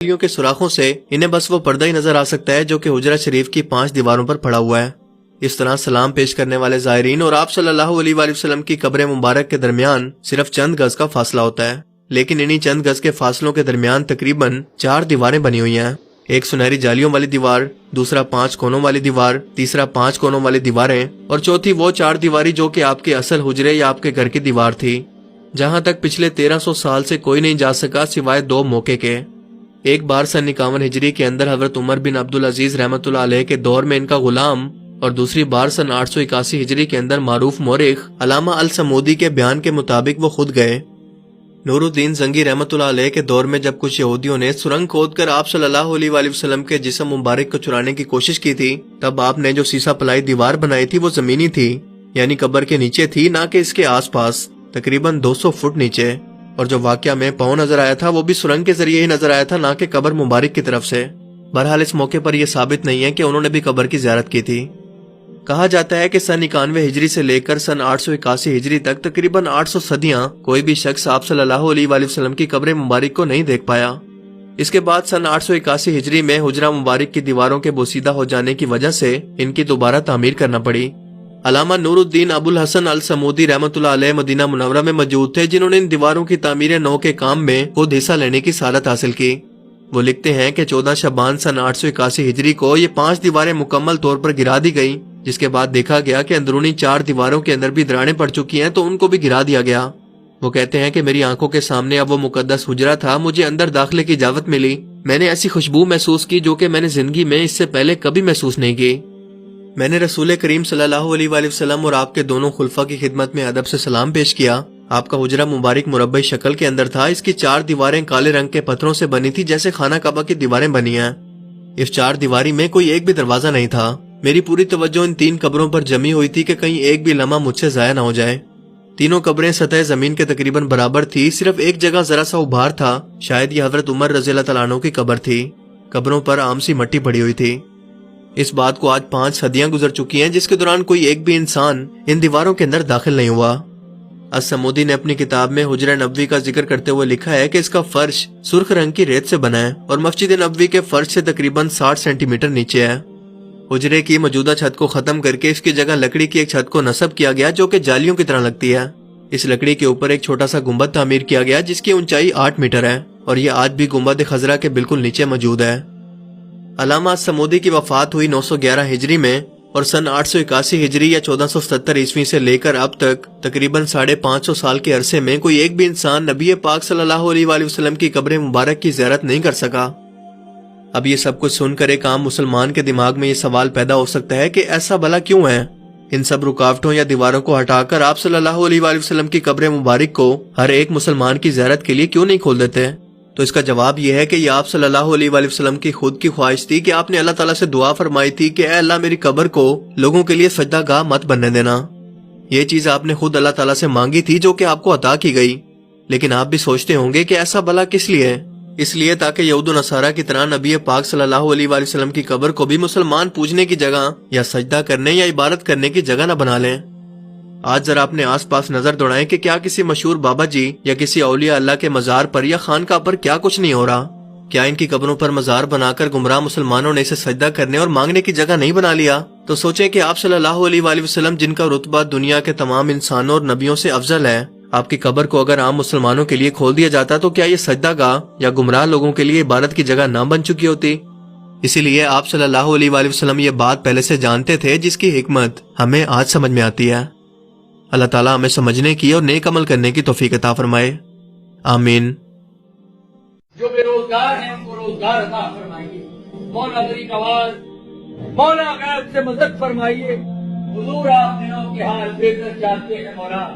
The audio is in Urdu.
کے سوراخوں سے انہیں بس وہ پردہ ہی نظر آ سکتا ہے جو کہ حجرہ شریف کی 5 دیواروں پر پڑا ہوا ہے۔ اس طرح سلام پیش کرنے والے زائرین اور آپ صلی اللہ علیہ وآلہ وسلم کی قبر مبارک کے درمیان صرف چند گز کا فاصلہ ہوتا ہے، لیکن انہی چند گز کے فاصلوں کے درمیان تقریباً 4 دیواریں بنی ہوئی ہیں۔ ایک سنہری جالیوں والی دیوار، دوسرا 5 کونوں والی دیوار، تیسرا 5 کونوں والی دیواریں اور چوتھی وہ 4 دیواری جو کہ آپ کے اصل حجرے یا آپ کے گھر کی دیوار تھی، جہاں تک پچھلے 1300 سال سے کوئی نہیں جا سکا سوائے 2 موقع کے۔ ایک بار سن 51 ہجری کے اندر حضرت عمر بن عبدالعزیز رحمۃ اللہ علیہ کے دور میں ان کا غلام، اور دوسری بار سن 881 ہجری کے اندر معروف مورخ علامہ السمودی کے بیان کے مطابق وہ خود گئے۔ نور الدین زنگی رحمۃ اللہ علیہ کے دور میں جب کچھ یہودیوں نے سرنگ کھود کر آپ صلی اللہ علیہ وآلہ وسلم کے جسم مبارک کو چرانے کی کوشش کی تھی، تب آپ نے جو سیسا پلائی دیوار بنائی تھی وہ زمینی تھی، یعنی قبر کے نیچے تھی، نہ کہ اس کے آس پاس، تقریباً 200 فٹ نیچے۔ اور جو واقعہ میں پاؤں نظر آیا تھا وہ بھی سرنگ کے ذریعے ہی نظر آیا تھا، نہ کہ قبر مبارک کی طرف سے۔ بہرحال اس موقع پر یہ ثابت نہیں ہے کہ انہوں نے بھی قبر کی زیارت کی تھی۔ کہا جاتا ہے کہ سن 91 ہجری سے لے کر سن 881 ہجری تک تقریباً 800 صدیاں کوئی بھی شخص آپ صلی اللہ علیہ وآلہ وسلم کی قبر مبارک کو نہیں دیکھ پایا۔ اس کے بعد سن 881 ہجری میں حجرہ مبارک کی دیواروں کے بوسیدہ ہو جانے کی وجہ سے ان کی دوبارہ تعمیر کرنا پڑی۔ علامہ نور الدین ابو الحسن السمودی رحمۃ اللہ علیہ مدینہ منورہ میں موجود تھے، جنہوں نے ان دیواروں کی تعمیر نو کے کام میں خود حصہ لینے کی سعادت حاصل کی۔ وہ لکھتے ہیں کہ 14 شعبان سن 881 ہجری کو یہ 5 دیواریں مکمل طور پر گرا دی گئیں، جس کے بعد دیکھا گیا کہ اندرونی 4 دیواروں کے اندر بھی دراڑیں پڑ چکی ہیں، تو ان کو بھی گرا دیا گیا۔ وہ کہتے ہیں کہ میری آنکھوں کے سامنے اب وہ مقدس حجرہ تھا، مجھے اندر داخلے کی اجازت ملی، میں نے ایسی خوشبو محسوس کی جو کہ میں نے زندگی میں اس سے پہلے کبھی محسوس نہیں کی۔ میں نے رسول کریم صلی اللہ علیہ وآلہ وسلم اور آپ کے دونوں خلفاء کی خدمت میں ادب سے سلام پیش کیا۔ آپ کا حجرہ مبارک مربع شکل کے اندر تھا، اس کی 4 دیواریں کالے رنگ کے پتھروں سے بنی تھی، جیسے خانہ کعبہ کی دیواریں بنی ہیں۔ اس 4 دیواری میں کوئی ایک بھی دروازہ نہیں تھا۔ میری پوری توجہ ان 3 قبروں پر جمی ہوئی تھی کہ کہیں ایک بھی لمحہ مجھ سے ضائع نہ ہو جائے۔ تینوں قبریں سطح زمین کے تقریباً برابر تھی، صرف ایک جگہ ذرا سا ابھار تھا، شاید یہ حضرت عمر رضی اللہ تعالیٰ عنہ کی قبر تھی۔ قبروں پر عام سی مٹی پڑی ہوئی تھی۔ اس بات کو آج 5 صدیاں گزر چکی ہیں، جس کے دوران کوئی ایک بھی انسان ان دیواروں کے اندر داخل نہیں ہوا۔ السمودی نے اپنی کتاب میں حجرہ نبوی کا ذکر کرتے ہوئے لکھا ہے کہ اس کا فرش سرخ رنگ کی ریت سے بنا ہے اور مسجد نبوی کے فرش سے تقریباً 60 سینٹی میٹر نیچے ہے۔ حجرے کی موجودہ چھت کو ختم کر کے اس کی جگہ لکڑی کی ایک چھت کو نصب کیا گیا جو کہ جالیوں کی طرح لگتی ہے۔ اس لکڑی کے اوپر ایک چھوٹا سا گنبد تعمیر کیا گیا جس کی اونچائی 8 میٹر ہے، اور یہ آج بھی گنبد خضرا کے بالکل نیچے موجود ہے۔ علامہ السمودی کی وفات ہوئی 911 ہجری میں، اور سن 881 ہجری یا 1470 عیسوی سے لے کر اب تک تقریباً 550 سال کے عرصے میں کوئی ایک بھی انسان نبی پاک صلی اللہ علیہ وآلہ وسلم کی قبر مبارک کی زیارت نہیں کر سکا۔ اب یہ سب کچھ سن کر ایک عام مسلمان کے دماغ میں یہ سوال پیدا ہو سکتا ہے کہ ایسا بھلا کیوں ہے؟ ان سب رکاوٹوں یا دیواروں کو ہٹا کر آپ صلی اللہ علیہ وآلہ وسلم کی قبر مبارک کو ہر ایک مسلمان کی زیارت کے لیے کیوں نہیں کھول دیتے؟ تو اس کا جواب یہ ہے کہ یہ آپ صلی اللہ علیہ وآلہ وسلم کی خود کی خواہش تھی کہ آپ نے اللہ تعالیٰ سے دعا فرمائی تھی کہ اے اللہ میری قبر کو لوگوں کے لیے سجدہ گاہ مت بننے دینا۔ یہ چیز آپ نے خود اللہ تعالیٰ سے مانگی تھی جو کہ آپ کو عطا کی گئی۔ لیکن آپ بھی سوچتے ہوں گے کہ ایسا بھلا کس لیے؟ اس لیے تاکہ یہود و نصارہ کی طرح نبی پاک صلی اللہ علیہ وآلہ وسلم کی قبر کو بھی مسلمان پوجنے کی جگہ یا سجدہ کرنے یا عبادت کرنے کی جگہ نہ بنا لیں۔ آج ذرا اپنے آس پاس نظر دوڑائیں کہ کیا کسی مشہور بابا جی یا کسی اولیاء اللہ کے مزار پر یا خانقاہ پر کیا کچھ نہیں ہو رہا؟ کیا ان کی قبروں پر مزار بنا کر گمراہ مسلمانوں نے اسے سجدہ کرنے اور مانگنے کی جگہ نہیں بنا لیا؟ تو سوچیں کہ آپ صلی اللہ علیہ وآلہ وسلم جن کا رتبہ دنیا کے تمام انسانوں اور نبیوں سے افضل ہے، آپ کی قبر کو اگر عام مسلمانوں کے لیے کھول دیا جاتا تو کیا یہ سجدہ گاہ یا گمراہ لوگوں کے لیے عبادت کی جگہ نہ بن چکی ہوتی؟ اسی لیے آپ صلی اللہ علیہ وآلہ وسلم یہ بات پہلے سے جانتے تھے، جس کی حکمت ہمیں آج سمجھ میں آتی ہے۔ اللہ تعالیٰ ہمیں سمجھنے کی اور نیک عمل کرنے کی توفیق عطا فرمائے، آمین۔ جو بے روزگار ہیں ان کو روزگار عطا فرمائیے، مولا غریب نواز، مولا غیب سے مدد فرمائیے، حضور آپ دنوں کے حال بہتر جانتے ہیں مولا۔